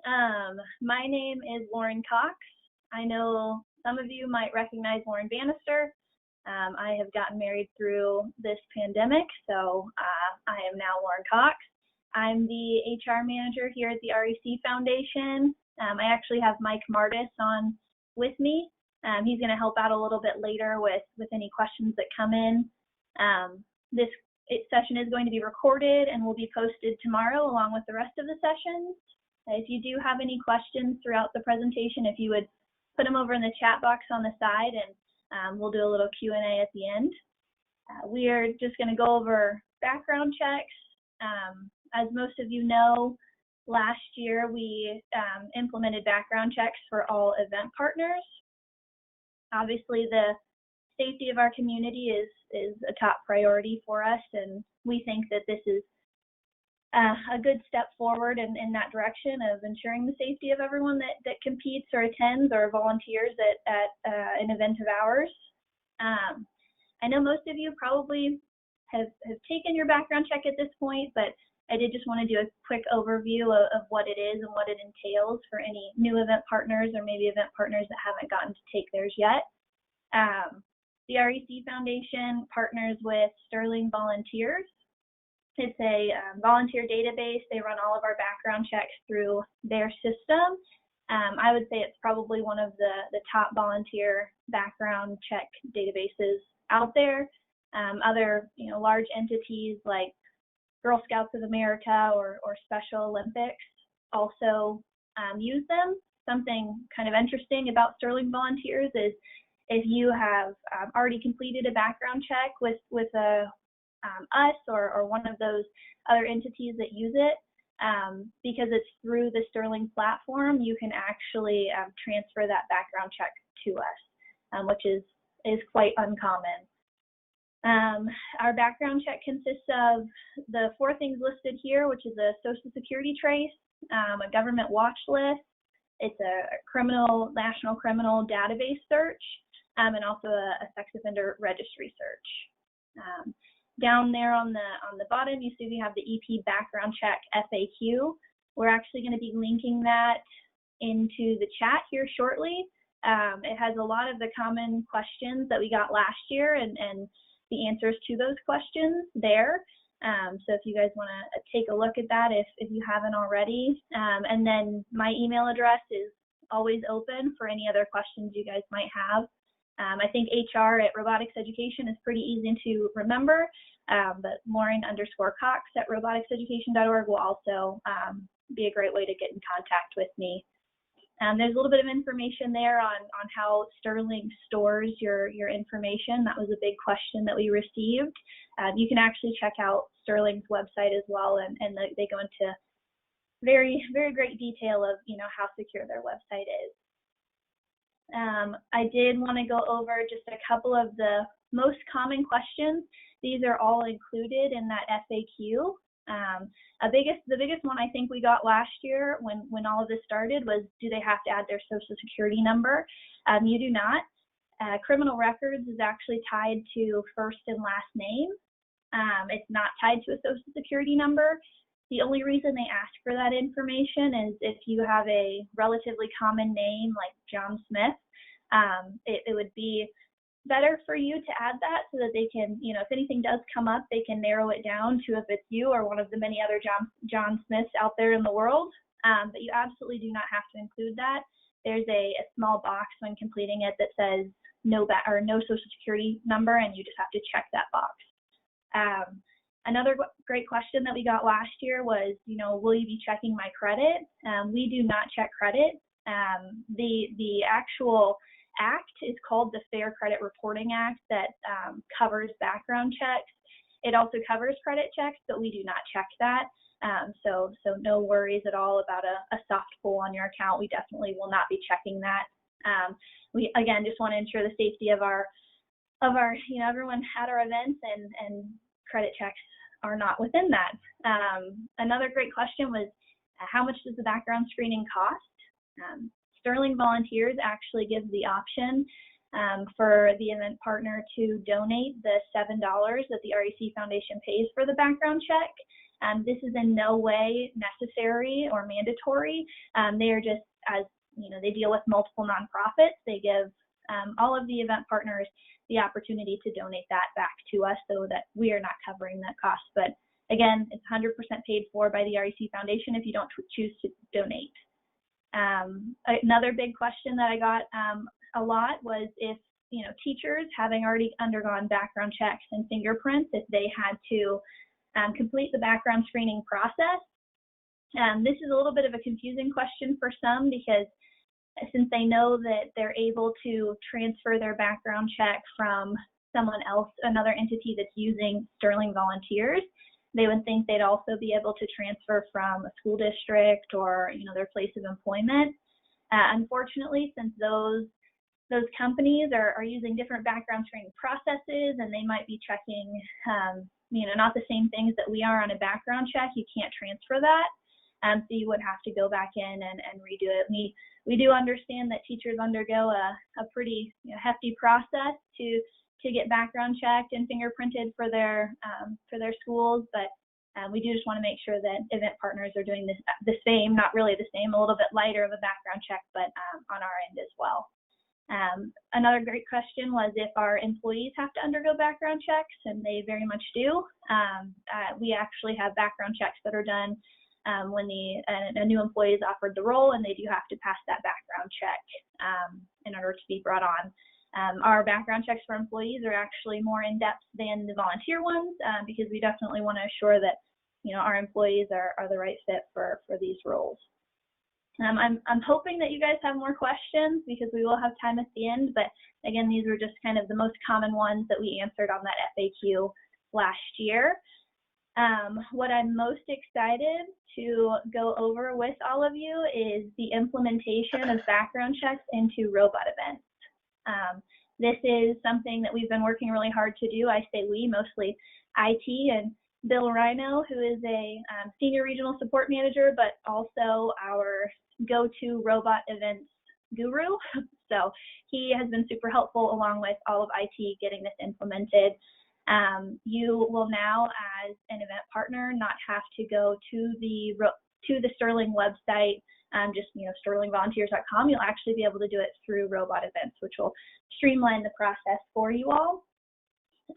My name is Lauren Cox. I know some of you might recognize Lauren Bannister. I have gotten married through this pandemic, so I am now Lauren Cox. I'm the HR manager here at the REC Foundation. I actually have Mike Martis on with me. He's going to help out a little bit later with any questions that come in. This session is going to be recorded and will be posted tomorrow along with the rest of the sessions. If you do have any questions throughout the presentation, if you would put them over in the chat box on the side, and we'll do a little Q&A at the end. We are just going to go over background checks. As most of you know, last year we implemented background checks for all event partners. Obviously, the safety of our community is a top priority for us, and we think that this is a good step forward in that direction of ensuring the safety of everyone that competes or attends or volunteers at an event of ours. I know most of you probably have taken your background check at this point, but I did just want to do a quick overview of what it is and what it entails for any new event partners or maybe event partners that haven't gotten to take theirs yet. The REC Foundation partners with Sterling Volunteers. It's a volunteer database. They run all of our background checks through their system. I would say it's probably one of the top volunteer background check databases out there. Other large entities like Girl Scouts of America or Special Olympics also use them. Something kind of interesting about Sterling Volunteers is if you have already completed a background check with us or one of those other entities that use it, because it's through the Sterling platform, you can actually transfer that background check to us, which is quite uncommon. Our background check consists of the 4 things listed here, which is a social security trace, a government watch list, it's a national criminal database search, and also a sex offender registry search. Down there on the bottom, you see we have the EP background check FAQ. We're actually going to be linking that into the chat here shortly. It has a lot of the common questions that we got last year and the answers to those questions there. So if you guys want to take a look at that if you haven't already. And then my email address is always open for any other questions you guys might have. I think HR at Robotics Education is pretty easy to remember, but Lauren_Cox at roboticseducation.org will also be a great way to get in contact with me. There's a little bit of information there on how Sterling stores your information. That was a big question that we received. You can actually check out Sterling's website as well, and they go into very, very great detail of how secure their website is. I did want to go over just a couple of the most common questions. These are all included in that FAQ. The biggest one I think we got last year when all of this started was, do they have to add their social security number? You do not. Criminal records is actually tied to first and last name. It's not tied to a social security number. The only reason they ask for that information is if you have a relatively common name like John Smith, it would be better for you to add that so that they can, if anything does come up, they can narrow it down to if it's you or one of the many other John Smiths out there in the world. But you absolutely do not have to include that. There's a small box when completing it that says no social security number, and you just have to check that box. Another great question that we got last year was, will you be checking my credit? We do not check credit. The actual act is called the Fair Credit Reporting Act that covers background checks. It also covers credit checks, but we do not check that. So no worries at all about a soft pull on your account. We definitely will not be checking that. We again just want to ensure the safety of our everyone at our events, and credit checks are not within that. Another great question was, how much does the background screening cost? Sterling Volunteers actually gives the option for the event partner to donate the $7 that the REC Foundation pays for the background check. This is in no way necessary or mandatory. They are just, as you know, they deal with multiple nonprofits. They give all of the event partners the opportunity to donate that back to us so that we are not covering that cost. But again, it's 100% paid for by the REC Foundation if you don't choose to donate. Another big question that I got a lot was if, you know, teachers having already undergone background checks and fingerprints, if they had to complete the background screening process. This is a little bit of a confusing question for some because since they know that they're able to transfer their background check from someone else, another entity that's using Sterling volunteers, they would think they'd also be able to transfer from a school district or, you know, their place of employment. Unfortunately, since those companies are using different background screening processes and they might be checking, you know, not the same things that we are on a background check, you can't transfer that. So you would have to go back in and redo it. We do understand that teachers undergo a pretty, you know, hefty process to get background checked and fingerprinted for their schools, but we do just want to make sure that event partners are doing the same, not really the same, a little bit lighter of a background check, but on our end as well. Another great question was if our employees have to undergo background checks, and they very much do. We actually have background checks that are done when a new employee is offered the role, and they do have to pass that background check in order to be brought on. Our background checks for employees are actually more in-depth than the volunteer ones because we definitely want to assure that, you know, our employees are the right fit for these roles. I'm hoping that you guys have more questions because we will have time at the end, but again, these were just kind of the most common ones that we answered on that FAQ last year. What I'm most excited to go over with all of you is the implementation of background checks into robot events. This is something that we've been working really hard to do. I say we, mostly IT and Bill Rhino, who is a senior regional support manager, but also our go-to robot events guru. So he has been super helpful along with all of IT getting this implemented. You will now, as an event partner, not have to go to the Sterling website, just, you know, sterlingvolunteers.com. You'll actually be able to do it through robot events, which will streamline the process for you all.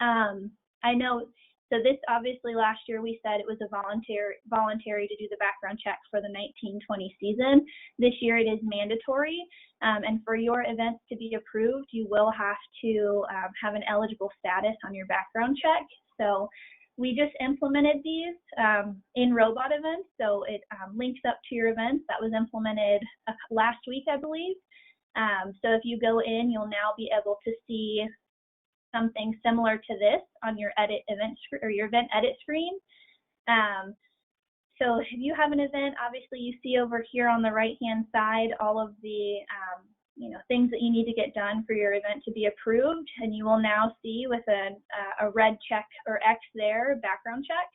I know, so this obviously last year we said it was a voluntary to do the background check for the 19-20 season. This year it is mandatory, and for your events to be approved, you will have to have an eligible status on your background check. So we just implemented these in robot events, so it links up to your events. That was implemented last week, I believe. So if you go in, you'll now be able to see something similar to this on your your event edit screen. So if you have an event, obviously you see over here on the right-hand side all of the you know, things that you need to get done for your event to be approved, and you will now see with a red check or X there, background check.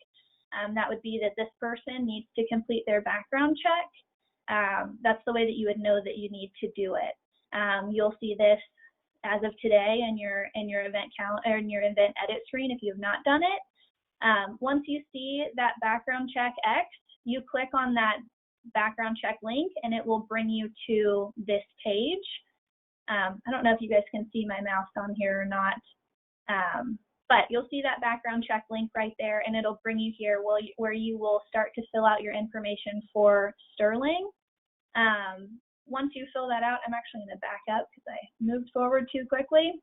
That would be that this person needs to complete their background check. That's the way that you would know that you need to do it. You'll see this as of today in your event calendar or in your event edit screen if you have not done it. Once you see that background check X, you click on that background check link and it will bring you to this page. I don't know if you guys can see my mouse on here or not, but you'll see that background check link right there, and it'll bring you here where you will start to fill out your information for Sterling. Once you fill that out, I'm actually going to back up because I moved forward too quickly.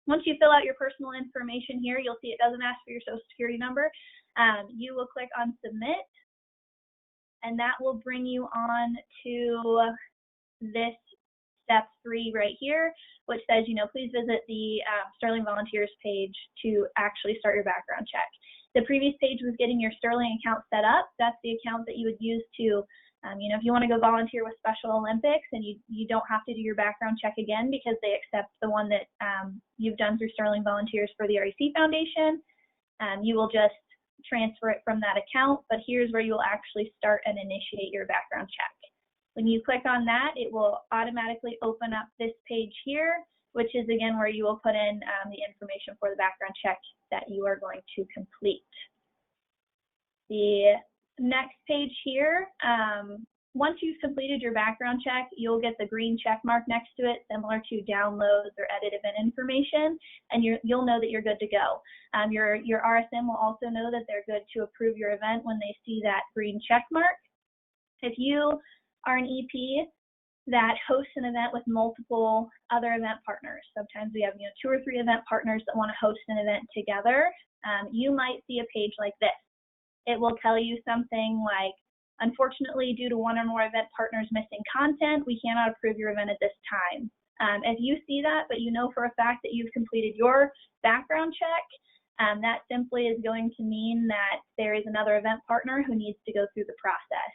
Once you fill out your personal information here, you'll see it doesn't ask for your social security number. You will click on submit, and that will bring you on to this step 3 right here, which says, you know, please visit the Sterling Volunteers page to actually start your background check. The previous page was getting your Sterling account set up. That's the account that you would use to, you know, if you want to go volunteer with Special Olympics, and you don't have to do your background check again because they accept the one that you've done through Sterling Volunteers for the REC Foundation. You will just transfer it from that account, but here's where you'll actually start and initiate your background check. When you click on that, it will automatically open up this page here, which is again where you will put in the information for the background check that you are going to complete. The next page here, once you've completed your background check, you'll get the green check mark next to it, similar to downloads or edit event information, and you'll know that you're good to go. Your RSM will also know that they're good to approve your event when they see that green check mark. If you are an EP that hosts an event with multiple other event partners, sometimes we have 2 or 3 event partners that want to host an event together, you might see a page like this. It will tell you something like, unfortunately, due to 1 or more event partners missing content, we cannot approve your event at this time. If you see that, but you know for a fact that you've completed your background check, that simply is going to mean that there is another event partner who needs to go through the process.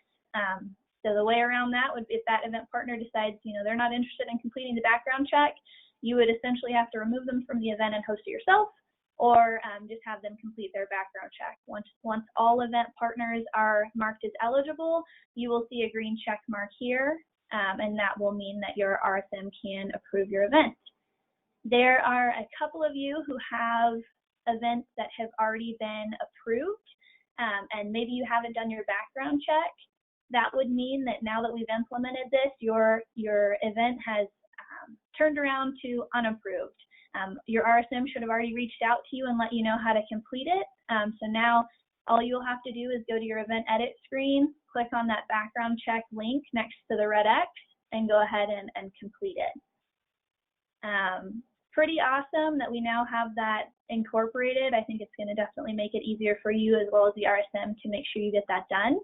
So the way around that would be, if that event partner decides, they're not interested in completing the background check, you would essentially have to remove them from the event and host it yourself, or just have them complete their background check. Once all event partners are marked as eligible, you will see a green check mark here, and that will mean that your RSM can approve your event. There are a couple of you who have events that have already been approved, and maybe you haven't done your background check. That would mean that now that we've implemented this, your event has turned around to unapproved. Your RSM should have already reached out to you and let you know how to complete it. So now all you'll have to do is go to your event edit screen, click on that background check link next to the red X, and go ahead and complete it. Pretty awesome that we now have that incorporated. I think it's going to definitely make it easier for you as well as the RSM to make sure you get that done.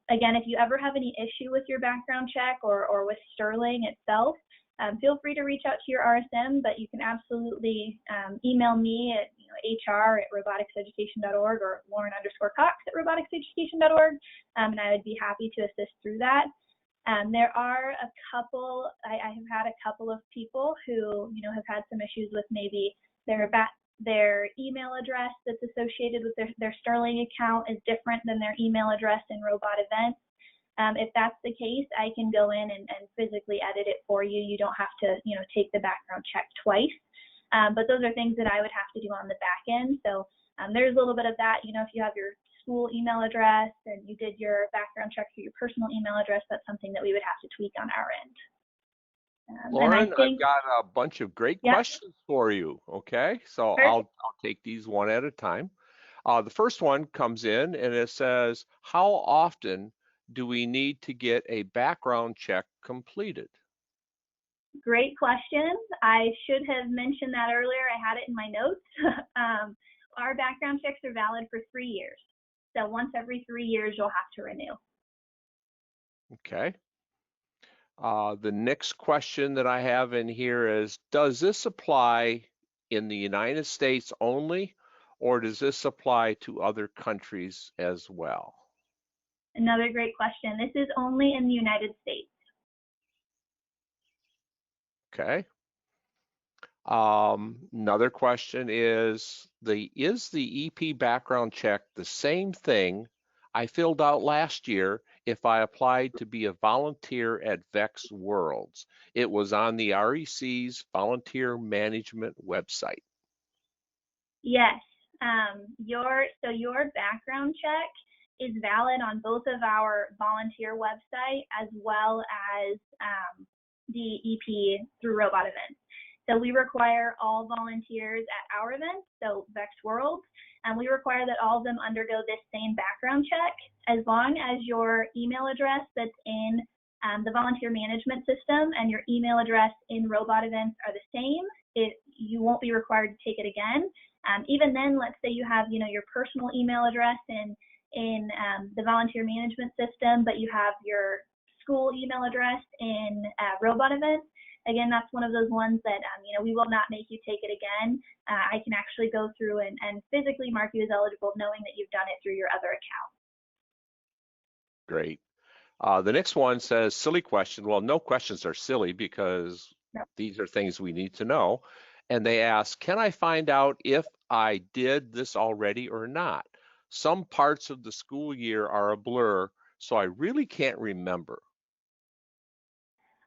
Again, if you ever have any issue with your background check or with Sterling itself, feel free to reach out to your RSM, but you can absolutely email me at hr@roboticseducation.org or Lauren_Cox@roboticseducation.org, and I would be happy to assist through that. There are a couple, I have had a couple of people who have had some issues with maybe their email address that's associated with their Sterling account is different than their email address in Robot Events. If that's the case, I can go in and physically edit it for you. You don't have to, take the background check twice. But those are things that I would have to do on the back end. So there's a little bit of that. If you have your school email address and you did your background check through your personal email address, that's something that we would have to tweak on our end. Lauren, I've got a bunch of great questions for you. Okay, so I'll take these one at a time. The first one comes in and it says, how often do we need to get a background check completed? Great question. I should have mentioned that earlier. I had it in my notes. Our background checks are valid for 3 years. So once every 3 years, you'll have to renew. Okay. The next question that I have in here is, does this apply in the United States only, or does this apply to other countries as well? Another great question. This is only in the United States. Okay. Another question is the EP background check the same thing I filled out last year if I applied to be a volunteer at VEX Worlds? It was on the REC's volunteer management website. Yes. Your background check is valid on both of our volunteer website as well as the EP through Robot Events. So we require all volunteers at our events, so VEX Worlds, and we require that all of them undergo this same background check. As long as your email address that's in the volunteer management system and your email address in Robot Events are the same, you won't be required to take it again. Even then, let's say you have your personal email address in the volunteer management system, but you have your school email address in Robot Events. Again, that's one of those ones that we will not make you take it again. I can actually go through and physically mark you as eligible, knowing that you've done it through your other account. Great. The next one says, silly question. Well, no questions are silly because these are things we need to know. And they ask, can I find out if I did this already or not? Some parts of the school year are a blur, so I really can't remember.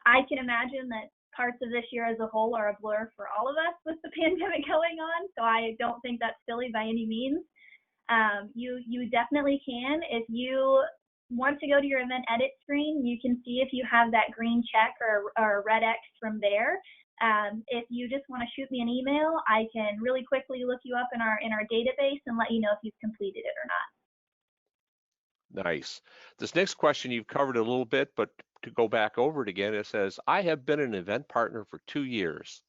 I can imagine that parts of this year as a whole are a blur for all of us with the pandemic going on, so I don't think that's silly by any means. You definitely can. If you want to go to your event edit screen, you can see if you have that green check or red X from there. If you just want to shoot me an email, I can really quickly look you up in our database and let you know if you've completed it or not. Nice. This next question you've covered a little bit, but to go back over it again, it says, I have been an event partner for 2 years.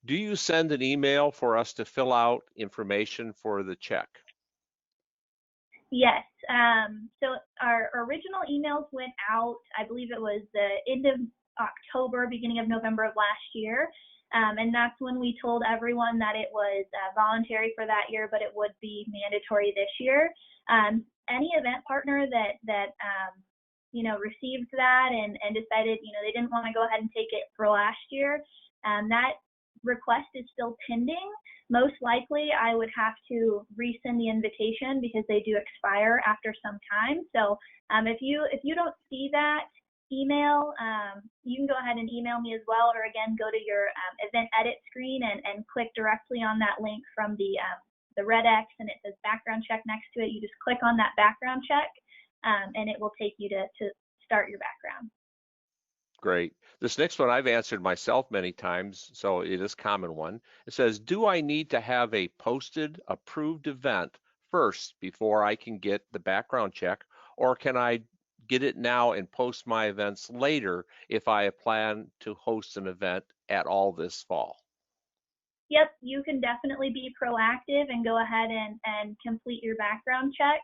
Do you send an email for us to fill out information for the check? Yes. So our original emails went out, I believe it was the end of October, beginning of November of last year. And that's when we told everyone that it was voluntary for that year, but it would be mandatory this year. Any event partner that received that and decided, they didn't want to go ahead and take it for last year, that request is still pending. Most likely I would have to resend the invitation because they do expire after some time. So if you don't see that email, you can go ahead and email me as well, or again, go to your event edit screen and click directly on that link from the red X, and it says background check next to it. You just click on that background check, and it will take you to start your background. Great. This next one I've answered myself many times, so it is a common one. It says, do I need to have a posted approved event first before I can get the background check, or can I get it now and post my events later if I plan to host an event at all this fall? Yep, you can definitely be proactive and go ahead and complete your background check.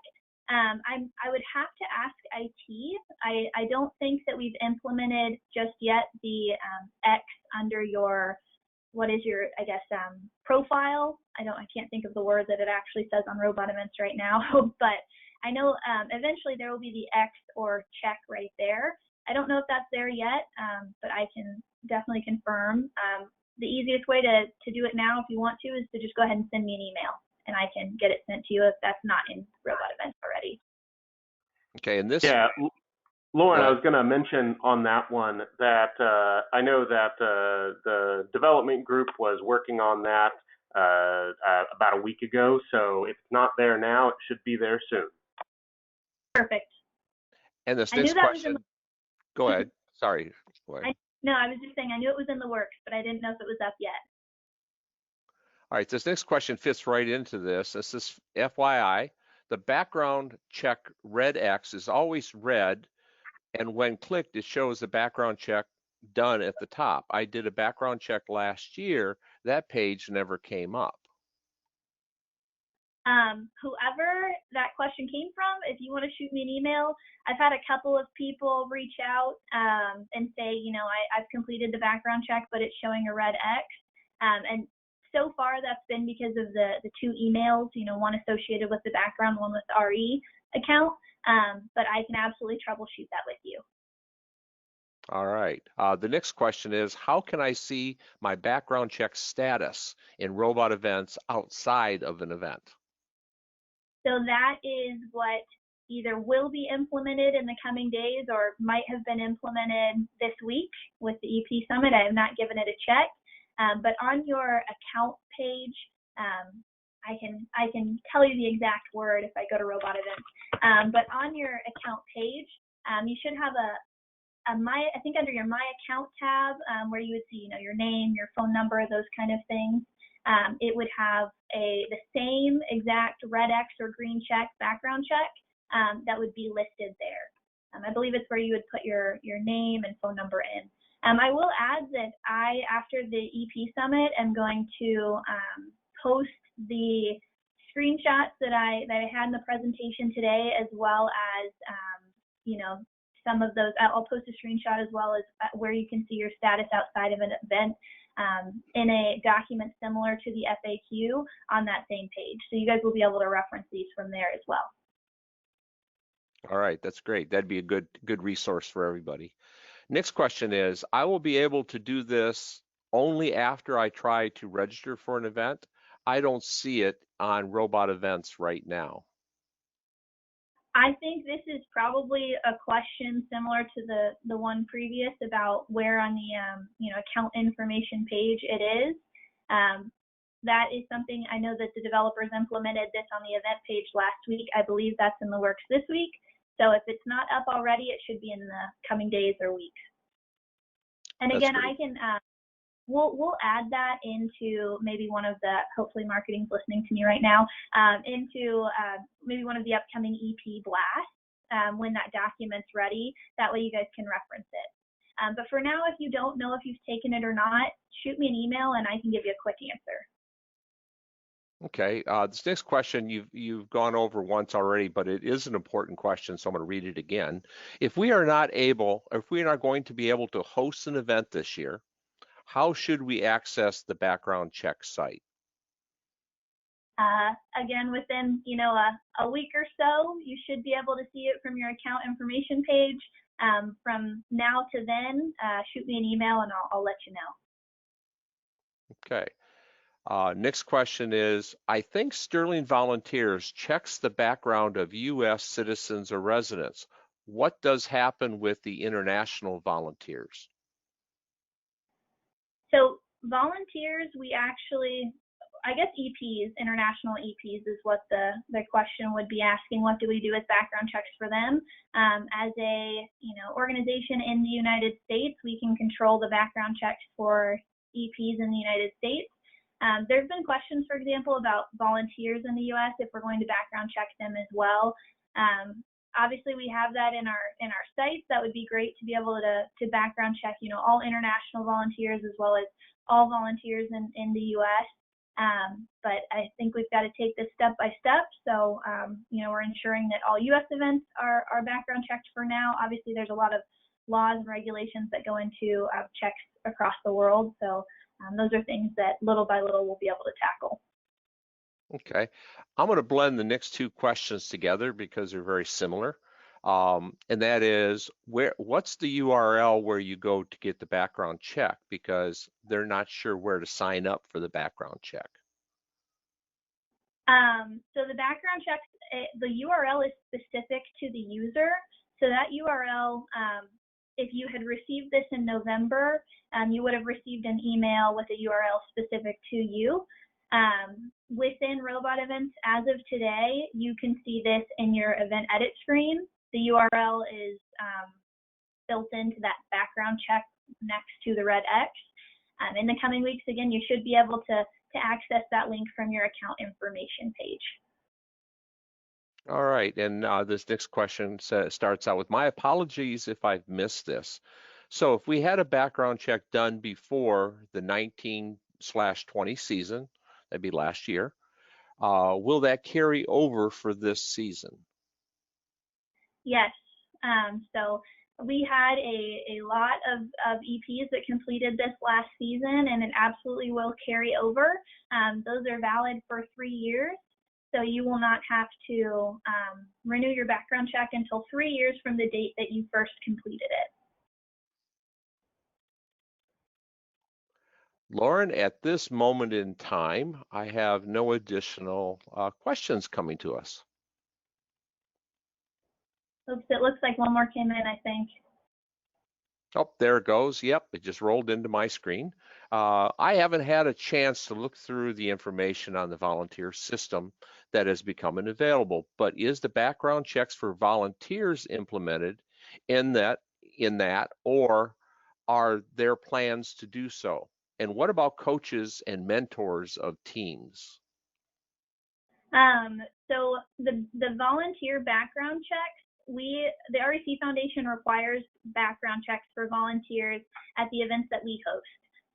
I would have to ask IT. I don't think that we've implemented just yet the X under your, what is your, profile. I can't think of the word that it actually says on Robot Events right now, but I know eventually there will be the X or check right there. I don't know if that's there yet, but I can definitely confirm. The easiest way to do it now, if you want to, is to just go ahead and send me an email, and I can get it sent to you if that's not in Robot Events already. Okay, and this. Yeah, Lauren, I was going to mention on that one that I know that the development group was working on that about a week ago. So if it's not there now, it should be there soon. Perfect. And this next question. Go ahead. Sorry. Go ahead. No, I was just saying I knew it was in the works, but I didn't know if it was up yet. All right, this next question fits right into this. This is FYI, the background check red X is always red, and when clicked, it shows the background check done at the top. I did a background check last year. That page never came up. Whoever that question came from, if you want to shoot me an email, I've had a couple of people reach out and say, I've completed the background check, but it's showing a red X. And so far, that's been because of the two emails, one associated with the background, one with the RE account. But I can absolutely troubleshoot that with you. All right. The next question is, how can I see my background check status in Robot Events outside of an event? So that is what either will be implemented in the coming days or might have been implemented this week with the EP Summit. I have not given it a check, but on your account page, I can tell you the exact word if I go to Robot Events. But on your account page, you should have I think under your My Account tab, where you would see, your name, your phone number, those kind of things. It would have the same exact red X or green check background check that would be listed there. I believe it's where you would put your name and phone number in. I will add that after the EP Summit, am going to post the screenshots that I had in the presentation today, as well as some of those. I'll post a screenshot as well as where you can see your status outside of an event in a document similar to the FAQ on that same page. So you guys will be able to reference these from there as well. All right, that's great. That'd be a good resource for everybody. Next question is, I will be able to do this only after I try to register for an event. I don't see it on Robot Events right now. I think this is probably a question similar to the one previous about where on the account information page it is. that is something I know that the developers implemented this on the event page last week. I believe that's in the works this week. So if it's not up already, it should be in the coming days or weeks. And again, I can we'll add that into maybe one of the, hopefully marketing's listening to me right now, into maybe one of the upcoming EP blasts when that document's ready. That way you guys can reference it. But for now, if you don't know if you've taken it or not, shoot me an email and I can give you a quick answer. Okay, this next question you've gone over once already, but it is an important question, so I'm going to read it again. If we are not going to be able to host an event this year, how should we access the background check site? Again, within a week or so, you should be able to see it from your account information page. From now to then, shoot me an email and I'll let you know. Okay. Next question is, I think Sterling Volunteers checks the background of U.S. citizens or residents. What does happen with the international volunteers? So volunteers, we actually, I guess EPs, international EPs is what the question would be asking. What do we do with background checks for them? As a organization in the United States, we can control the background checks for EPs in the United States. There's been questions, for example, about volunteers in the U.S. if we're going to background check them as well. Obviously, we have that in our sites. That would be great to be able to background check, all international volunteers as well as all volunteers in the U.S. But I think we've got to take this step by step. So, we're ensuring that all U.S. events are background checked for now. Obviously, there's a lot of laws and regulations that go into checks across the world. So those are things that little by little we'll be able to tackle. Okay, I'm going to blend the next two questions together because they're very similar. And that is, what's the URL where you go to get the background check? Because they're not sure where to sign up for the background check. So the background checks, the URL is specific to the user. So that URL, if you had received this in November, you would have received an email with a URL specific to you. Within Robot Events, as of today, you can see this in your event edit screen. The URL is built into that background check next to the red X. In the coming weeks, again, you should be able to access that link from your account information page. All right, and this next question starts out with, my apologies if I've missed this. So if we had a background check done before the 19/20 season, that'd be last year, will that carry over for this season? Yes, so we had a lot of EPs that completed this last season, and it absolutely will carry over. Those are valid for 3 years. So you will not have to renew your background check until 3 years from the date that you first completed it. Lauren, at this moment in time, I have no additional questions coming to us. Oops, it looks like one more came in, I think. Oh, there it goes. Yep, it just rolled into my screen. I haven't had a chance to look through the information on the volunteer system that is becoming available, but is the background checks for volunteers implemented in that, or are there plans to do so? And what about coaches and mentors of teams? So the volunteer background checks, the REC Foundation requires background checks for volunteers at the events that we host.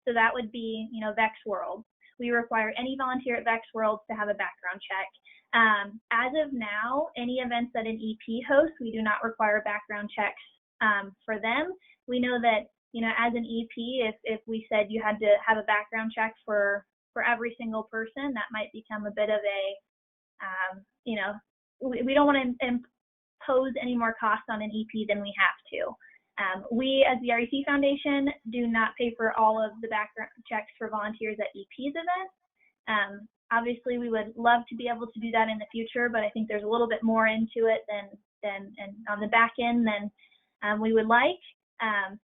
So that would be, Vex World. We require any volunteer at Vex World to have a background check. As of now, any events that an EP hosts, we do not require background checks for them. We know that, as an EP, if we said you had to have a background check for every single person, that might become a bit of a, we don't want to impose any more costs on an EP than we have to. We, as the REC Foundation, do not pay for all of the background checks for volunteers at EP's events. Obviously, we would love to be able to do that in the future, but I think there's a little bit more into it than on the back end than we would like.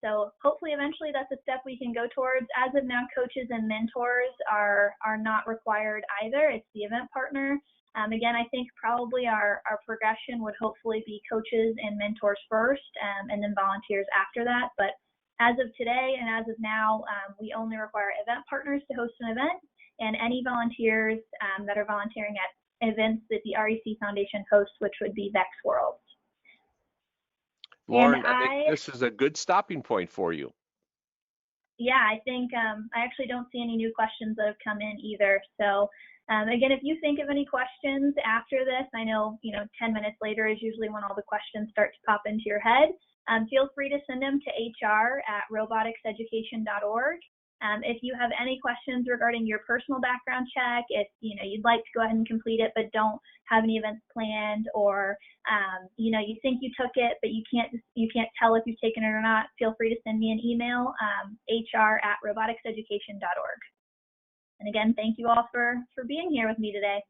So hopefully eventually that's a step we can go towards. As of now, coaches and mentors are not required either. It's the event partner. Again, I think probably our progression would hopefully be coaches and mentors first, and then volunteers after that. But as of today and as of now, we only require event partners to host an event, and any volunteers that are volunteering at events that the REC Foundation hosts, which would be VEX Worlds. Lauren, I think this is a good stopping point for you. Yeah, I think I actually don't see any new questions that have come in either. So again, if you think of any questions after this, I know 10 minutes later is usually when all the questions start to pop into your head. Feel free to send them to hr@roboticseducation.org. If you have any questions regarding your personal background check, if you'd like to go ahead and complete it but don't have any events planned, or you think you took it but you can't tell if you've taken it or not, feel free to send me an email, hr@roboticseducation.org. And again, thank you all for being here with me today.